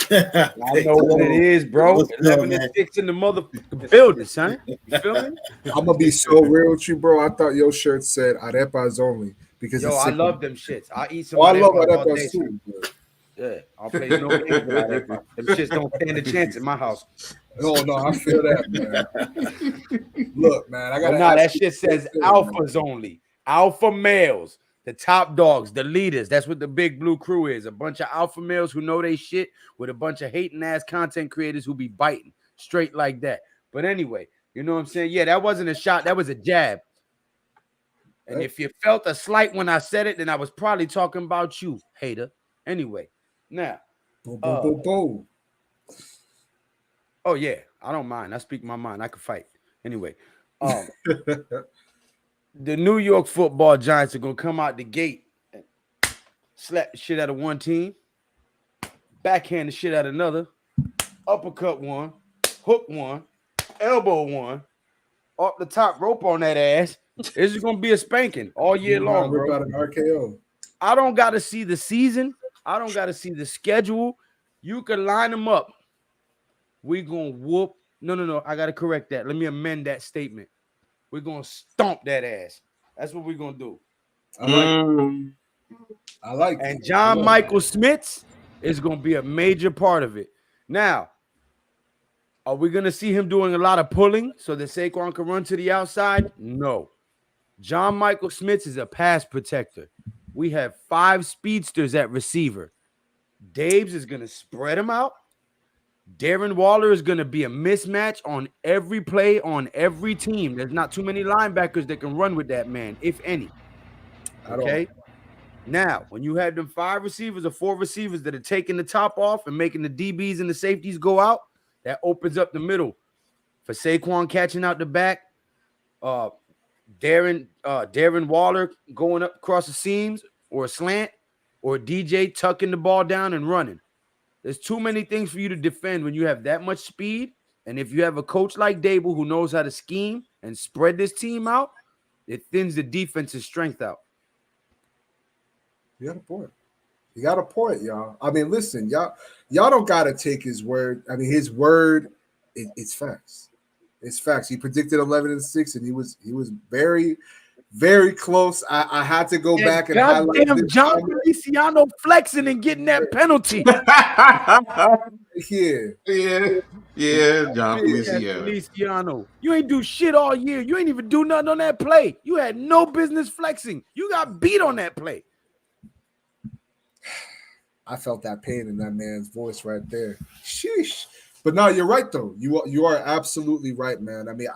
I know what it is, bro. 11-6 in the motherfucking building, son. You feel me? I'm gonna be so real with you, bro. I thought your shirt said arepas only, because I love them shits. I eat some. I love arepas too. Yeah, I'll play no games with arepas. Them shits don't stand a chance in my house. No, I feel that, man. Look, man, I got that shit says alphas only, alpha males. The top dogs, the leaders. That's what the big blue crew is. A bunch of alpha males who know they shit with a bunch of hating ass content creators who be biting straight like that. But anyway, you know what I'm saying? Yeah, that wasn't a shot. That was a jab. And if you felt a slight when I said it, then I was probably talking about you, hater. Anyway, now. Boom. Oh, yeah. I don't mind. I speak my mind. I can fight. Anyway. The New York Football Giants are going to come out the gate and slap the shit out of one team, backhand the shit out of another, uppercut one, hook one, elbow one, off the top rope on that ass. This is going to be a spanking all year long, bro. An RKO. I don't got to see the season. I don't got to see the schedule. You can line them up. We going to whoop. No. I got to correct that. Let me amend that statement. We're going to stomp that ass. That's what we're going to do. I like it. And John Michael Smith is going to be a major part of it. Now, are we going to see him doing a lot of pulling so that Saquon can run to the outside? No. John Michael Smith is a pass protector. We have 5 speedsters at receiver. Daves is going to spread them out. Darren Waller is going to be a mismatch on every play on every team. There's not too many linebackers that can run with that man, if any. Okay? Now, when you have them 5 receivers or 4 receivers that are taking the top off and making the DBs and the safeties go out, that opens up the middle. for Saquon catching out the back, Darren Waller going up across the seams or a slant, or DJ tucking the ball down and running. There's too many things for you to defend when you have that much speed. And if you have a coach like Dable who knows how to scheme and spread this team out, it thins the defense's strength out. You got a point. You got a point, y'all. I mean, listen, y'all don't gotta take his word. I mean, his word, it's facts. It's facts. He predicted 11-6, and he was very, very close. I had to go back and highlight goddamn John Feliciano flexing and getting that penalty. Yeah, John Feliciano. You ain't do shit all year. You ain't even do nothing on that play. You had no business flexing. You got beat on that play. I felt that pain in that man's voice right there. Sheesh. But no, you're right though. You are absolutely right, man. I mean,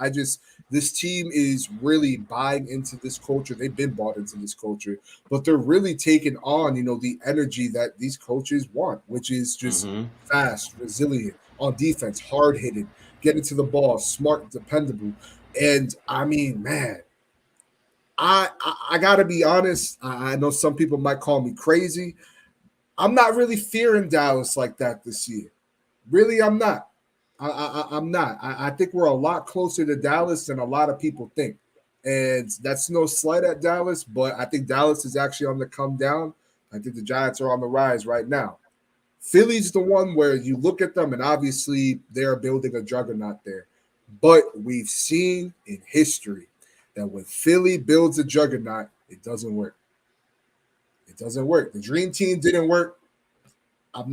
this team is really buying into this culture. They've been bought into this culture, but they're really taking on, the energy that these coaches want, which is just fast, resilient on defense, hard hitting, getting to the ball, smart, dependable. And I mean, man, I gotta be honest. I know some people might call me crazy. I'm not really fearing Dallas like that this year. Really, I'm not. I'm not. I think we're a lot closer to Dallas than a lot of people think. And that's no slight at Dallas, but I think Dallas is actually on the come down. I think the Giants are on the rise right now. Philly's the one where you look at them, and obviously they're building a juggernaut there. But we've seen in history that when Philly builds a juggernaut, it doesn't work. It doesn't work. The dream team didn't work. I'm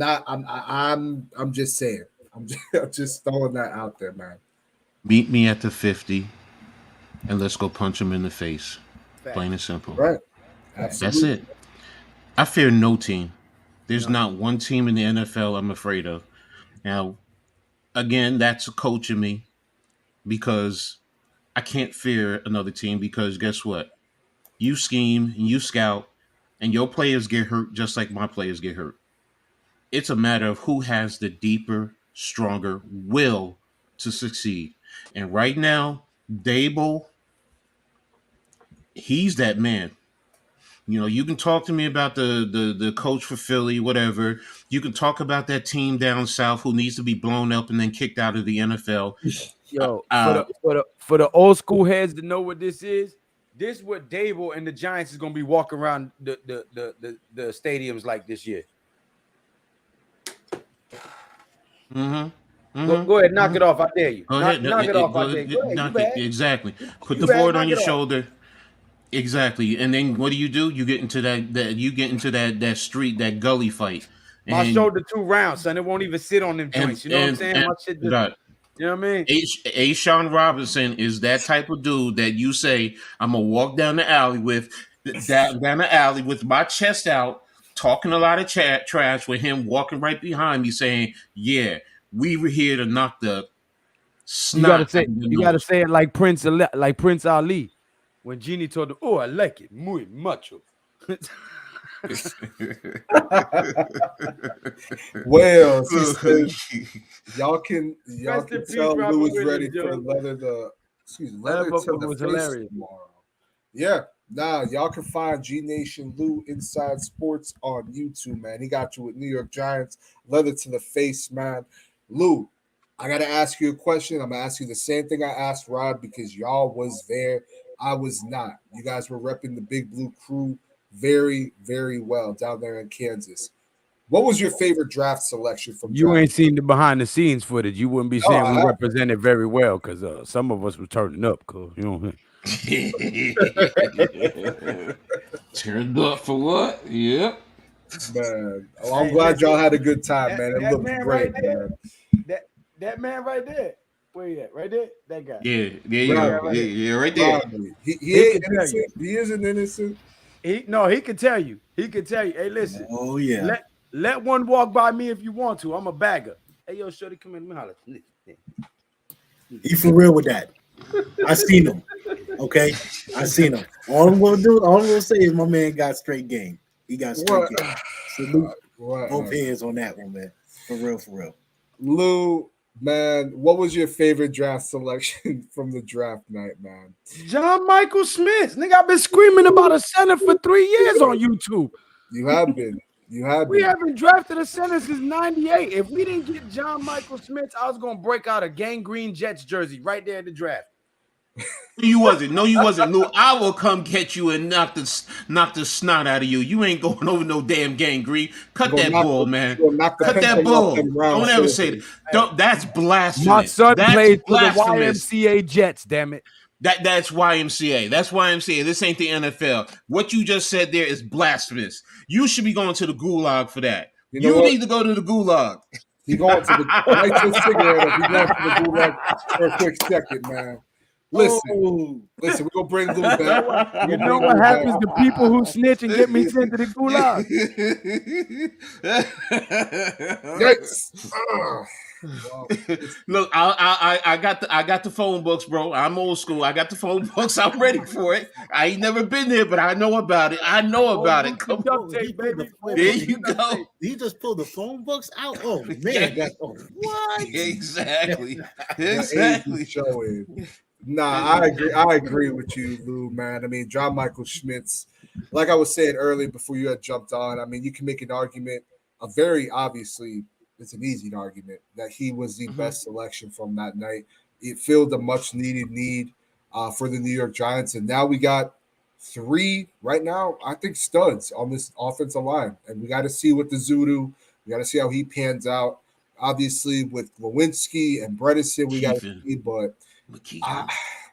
just saying. I'm just throwing that out there, man. Meet me at the 50, and let's go punch him in the face. Plain and simple. Right. Absolutely. That's it. I fear no team. There's not one team in the NFL I'm afraid of. Now, again, that's a coach in me, because I can't fear another team, because guess what? You scheme and you scout, and your players get hurt just like my players get hurt. It's a matter of who has the deeper, stronger will to succeed. And right now, Dable, he's that man. You can talk to me about the coach for Philly, whatever. You can talk about that team down south who needs to be blown up and then kicked out of the NFL. Yo, for the old school heads to know what this is what Dable and the Giants is gonna be walking around the stadiums like this year. Go ahead, knock it off. I dare you. Knock it off. I dare you. Exactly. Put the board on your shoulder. Exactly. And then what do? You get into that street, that gully fight. My shoulder too round, son. It won't even sit on them joints. You know what I'm saying? My shit just, you know what I mean? Sean Robinson is that type of dude that you say, I'm gonna walk down the alley with my chest out, talking a lot of trash, with him walking right behind me saying, yeah, we were here to knock the snot. You gotta say it like Prince Ali. When Genie told him, "Oh, I like it, muy macho." Well, y'all can tell Lou is ready for leather to the face tomorrow. Yeah, y'all can find G Nation Lou Inside Sports on YouTube, man. He got you with New York Giants, leather to the face, man. Lou, I gotta ask you a question. I'm gonna ask you the same thing I asked Rod, because y'all was there. I was not. You guys were repping the Big Blue Crew very, very well down there in Kansas. What was your favorite draft selection from? You ain't seen the behind the scenes footage. You wouldn't be saying we represented very well, because some of us were turning up. Turned up for what? Yep. Man, I'm glad y'all had a good time, man. It looked great, man. That man right there. Where you at? Right there? That guy. Yeah, right there. He ain't innocent. He isn't innocent. He can tell you. He can tell you. Hey, listen. Oh, yeah. Let one walk by me if you want to. I'm a bagger. Hey, yo, shorty, come in. Let me holler. He for real with that. I seen him. Okay? I seen him. All I'm gonna say is my man got straight game. He got straight game. Salute both hands on that one, man. For real. Lou, Man, what was your favorite draft selection from the draft night, man? John Michael Smith. Nigga, I've been screaming about a center for 3 years on YouTube. You have been. You have We been. haven't drafted a center since 98. If we didn't get John Michael Smith, I was going to break out a gangrene Jets jersey right there in the draft. You wasn't. No, you wasn't. Lou, I will come get you and knock the snot out of you. You ain't going over no damn gangrene. Cut that bull, man. Cut that bull. Don't ever say that. Don't. That's blasphemous. My son that's played for the blasphemous. YMCA Jets, damn it. That's YMCA. That's YMCA. This ain't the NFL. What you just said there is blasphemous. You should be going to the gulag for that. You need to go to the gulag. You going to the light your cigarette up. You going to the gulag for a quick second, man. Listen, we're gonna bring Lou back. You know what happens to people who snitch and get me sent to the gulag? Yes. Well, look, I got the phone books, bro. I'm old school. I got the phone books. I'm ready for it. I ain't never been there, but I know about it. Come on, there you go. He just pulled the phone books out. Oh man, what? Exactly. Nah, I agree with you, Lou, man. I mean, John Michael Schmitz, like I was saying earlier before you had jumped on, I mean, you can make an argument, obviously, it's an easy argument, that he was the best selection from that night. It filled a much needed need for the New York Giants. And now we got 3 right now, I think, studs on this offensive line. And we got to see what the Zudu, we got to see how he pans out. Obviously, with Lewinsky and Bredesen, we got to see, but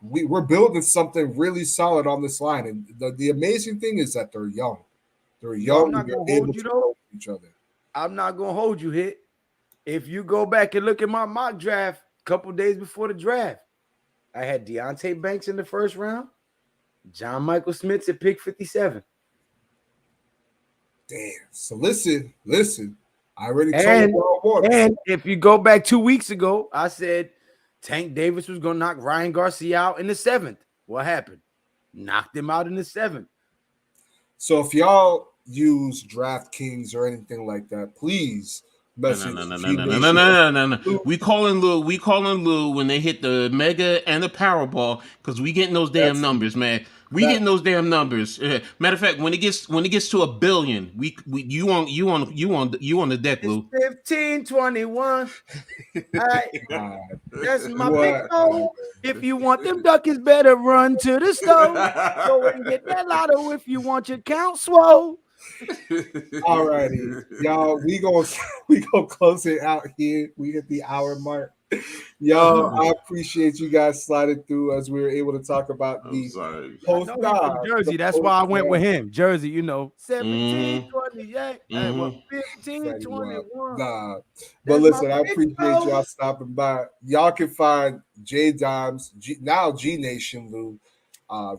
we're building something really solid on this line. And the amazing thing is that they're young. They're young. I'm not and gonna hold you though. Each other. I'm not gonna hold you, Hit. If you go back and look at my mock draft a couple days before the draft, I had Deonte Banks in the first round, John Michael Smith at pick 57. Damn. So listen. I already told you what I want. And if you go back 2 weeks ago, I said Tank Davis was going to knock Ryan Garcia out in the 7th. What happened? Knocked him out in the 7th. So if y'all use DraftKings or anything like that, please message. No. We calling Lou when they hit the mega and the Powerball because we getting those damn numbers, man. We getting those damn numbers. Matter of fact, when it gets to $1 billion, you on the deck, Lou. 1521. That's my big goal. If you want them duckies, better run to the store. Go and get that lotto if you want your count swole. All righty, y'all. We gonna close it out here. We hit the hour mark. Y'all, I appreciate you guys sliding through as we were able to talk about the post Jersey. That's why I went with him. Jersey, 1728. 1521. Nah. But listen, I appreciate y'all stopping by. Y'all can find J Dimes, now G Nation Lou,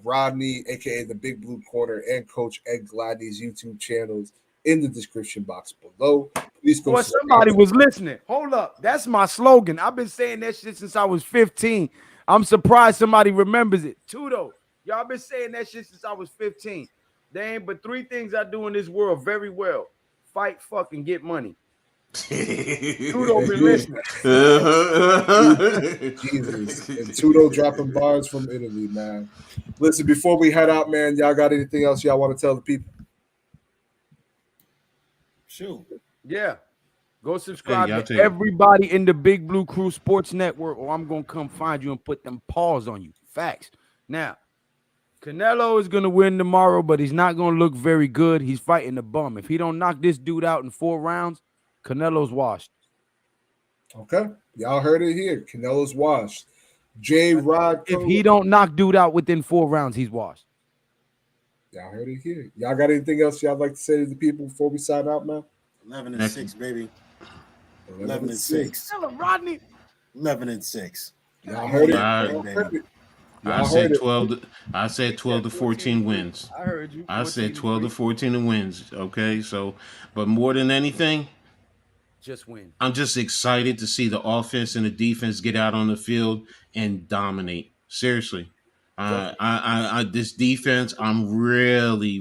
Rodney, aka the Big Blue Corner, and Coach Ed Gladney's YouTube channels in the description box below. Please go. Boy, somebody was listening. Hold up. That's my slogan. I've been saying that shit since I was 15. I'm surprised somebody remembers it. Tudo. Y'all been saying that shit since I was 15. There ain't but 3 things I do in this world very well. Fight, fuck, and get money. Tudo been listening. Jesus. And Tudo dropping bars from Italy, man. Listen, before we head out, man, y'all got anything else y'all want to tell the people? Sure. Yeah. Go subscribe to everybody in the Big Blue Crew Sports Network, or I'm going to come find you and put them paws on you. Facts. Now, Canelo is going to win tomorrow, but he's not going to look very good. He's fighting a bum. If he don't knock this dude out in 4 rounds, Canelo's washed. Okay. Y'all heard it here. Canelo's washed. J-Rod. If he don't knock dude out within 4 rounds, he's washed. Y'all heard it here. Y'all got anything else y'all like to say to the people before we sign out, man? 11-6, baby. 11-6. Tell him, Rodney. 11-6. Y'all heard it. Y'all heard it. I said 12. I said 12 to 14 wins. I heard you. I said 12 to 14 wins. Okay, so, but more than anything, just win. I'm just excited to see the offense and the defense get out on the field and dominate. Seriously, this defense, I'm really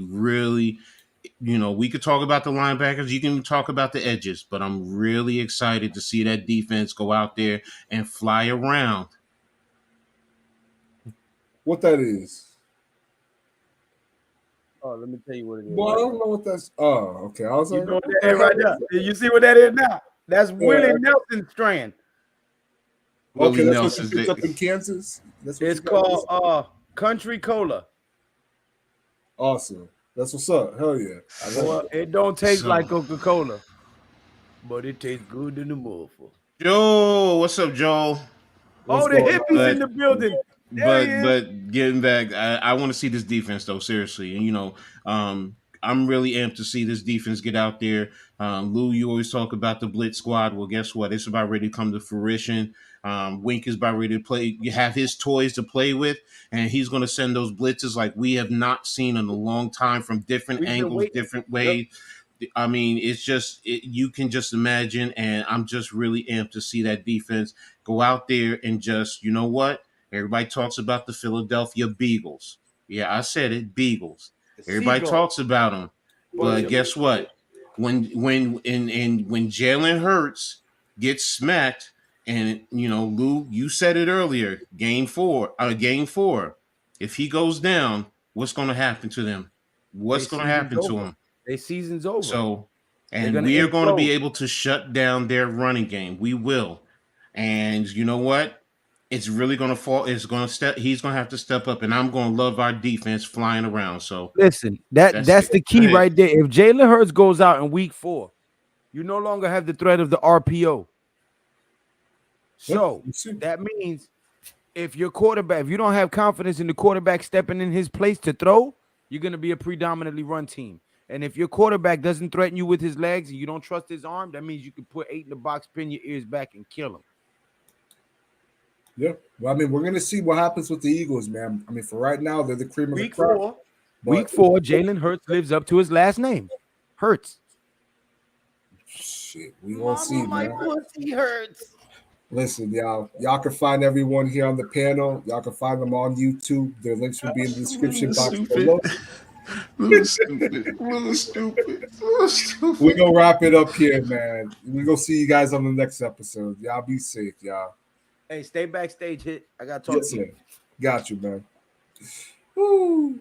we could talk about the linebackers. You can talk about the edges, but I'm really excited to see that defense go out there and fly around. What that is? Oh, let me tell you what it is. Well, I don't know what that's. Oh, okay. I was You like, know what that the right hell there. is You see what that is now? That's Willie Yeah. Nelson strand. that? Okay, Willie that's what Nelson's you picked the- up in Kansas. That's what It's you got? called Country Cola. Awesome. That's what's up. Hell yeah. I like Well, it. it don't taste So- like Coca-Cola, but it tastes good in the motherfucker. Joel, what's up, Joel? What's Oh, the going hippies on? in the building. There he is. But getting back, I want to see this defense though, seriously. And I'm really amped to see this defense get out there. Lou, you always talk about the blitz squad. Well, guess what? It's about ready to come to fruition. Wink is about ready to play. You have his toys to play with, and he's going to send those blitzes like we have not seen in a long time from different We've been angles, waiting. different ways. I mean, it's just you can just imagine, and I'm just really amped to see that defense go out there and just, you know what? Everybody talks about the Philadelphia Beagles. Yeah, I said it, Beagles. Everybody Seagull. talks about them, but Bullshit. guess what? When Jalen Hurts gets smacked, and Lou, you said it earlier, game four. If he goes down, what's going to happen to them? What's going to happen to him? Their season's over. So, and gonna we are going to be implode. able to shut down their running game. We will. And you know what? It's really going to fall. It's going to step. He's going to have to step up, and I'm going to love our defense flying around. So, Listen, that's it. the Go key ahead. right there. If Jalen Hurts goes out in week 4, you no longer have the threat of the RPO. So you see. that means if your quarterback, if you don't have confidence in the quarterback stepping in his place to throw, you're going to be a predominantly run team. And if your quarterback doesn't threaten you with his legs and you don't trust his arm, that means you can put 8 in the box, pin your ears back, and kill him. Yeah. Well, I mean, we're gonna see what happens with the Eagles, man. I mean, for right now, they're the cream of the Week crop. 4, but- week 4, Jalen Hurts lives up to his last name. Hurts. Shit, we gonna see, man. pussy hurts. Listen, y'all can find everyone here on the panel. Y'all can find them on YouTube. Their links will be in the description box below. Little stupid. We're gonna wrap it up here, man. We're gonna see you guys on the next episode. Y'all be safe, y'all. Hey, stay backstage, Hit. I got to talk Yes, to you. sir. Got you, man. Woo.